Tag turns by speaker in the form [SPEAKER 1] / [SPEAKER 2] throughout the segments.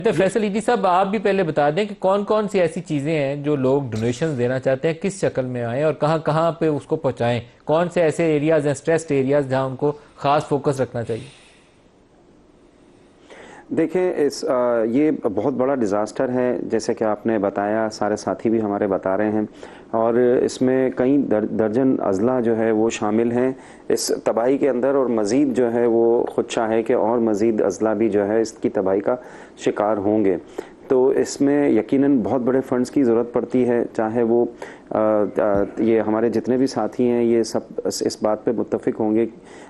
[SPEAKER 1] तो फैसल ईदी साहब, आप भी पहले बता दें कि कौन कौन सी ऐसी चीज़ें हैं जो लोग डोनेशन देना चाहते हैं, किस शक्ल में आए और कहाँ कहाँ पे उसको पहुँचाएं, कौन से ऐसे एरियाज हैं, स्ट्रेस्ड एरियाज, जहाँ उनको खास फोकस रखना चाहिए?
[SPEAKER 2] देखें, ये बहुत बड़ा डिज़ास्टर है, जैसे कि आपने बताया, सारे साथी भी हमारे बता रहे हैं, और इसमें कई दर्जन अजला जो है वो शामिल हैं इस तबाही के अंदर, और मज़ीद जो है वो ख़ुदशा है कि और मज़ीद अजला भी जो है इसकी तबाही का शिकार होंगे। तो इसमें यकीनन बहुत बड़े फंड्स की ज़रूरत पड़ती है, चाहे वो ये हमारे जितने भी साथी हैं ये सब इस बात पे मुत्तफ़िक होंगे।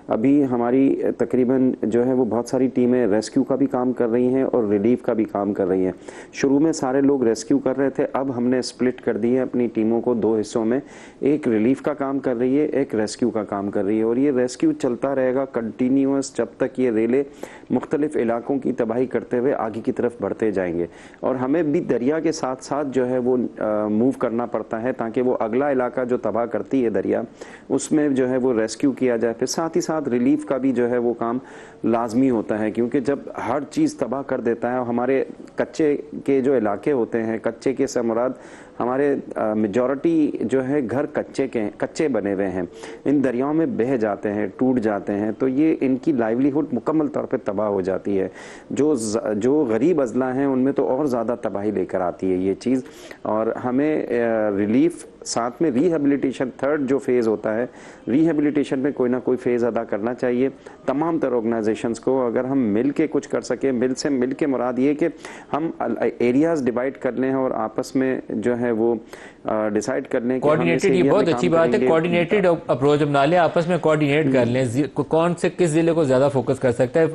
[SPEAKER 2] अभी हमारी तकरीबन जो है वो बहुत सारी टीमें रेस्क्यू का भी काम कर रही हैं और रिलीफ का भी काम कर रही हैं। शुरू में सारे लोग रेस्क्यू कर रहे थे, अब हमने स्प्लिट कर दी है अपनी टीमों को दो हिस्सों में, एक रिलीफ का काम कर रही है, एक रेस्क्यू का काम कर रही है, और ये रेस्क्यू चलता रहेगा कंटिन्यूस जब तक ये रेले मुख्तलिफ इलाकों की तबाही करते हुए आगे की तरफ बढ़ते जाएंगे। और हमें भी दरिया के साथ साथ जो है वो मूव करना पड़ता है ताकि वो अगला इलाका जो तबाह करती है दरिया, उसमें जो है वो रेस्क्यू किया जाए। फिर साथ ही साथ रिलीफ का भी जो है वो काम लाजमी होता है, क्योंकि जब हर चीज़ तबाह कर देता है, हमारे कच्चे के जो इलाके होते हैं, कच्चे के से मुराद हमारे मेजॉरिटी जो है घर कच्चे बने हुए हैं, इन दरियाओं में बह जाते हैं, टूट जाते हैं, तो ये इनकी लाइवलीहुड मुकम्मल तौर पे तबाह हो जाती है। जो गरीब अजला हैं उनमें तो और ज़्यादा तबाही लेकर आती है ये चीज़। और हमें रिलीफ साथ में रिहेबिलिटेशन, थर्ड जो फेज़ होता है, रिहेबिलिटेशन में कोई ना कोई फेज़ अदा करना चाहिए तमाम तरह ऑर्गेनाइजेशंस को। अगर हम मिल के कुछ कर सके, मिल के मुराद ये कि हम एरियाज़ डिवाइड कर लें और आपस में जो है वो डिसाइड कर लें।
[SPEAKER 1] कोऑर्डिनेटेड, ये बहुत अच्छी बात है, कोऑर्डिनेटेड अप्रोच अपना लें, आपस में कोऑर्डिनेट कर लें, कौन से किस जिले को ज़्यादा फोकस कर सकता है।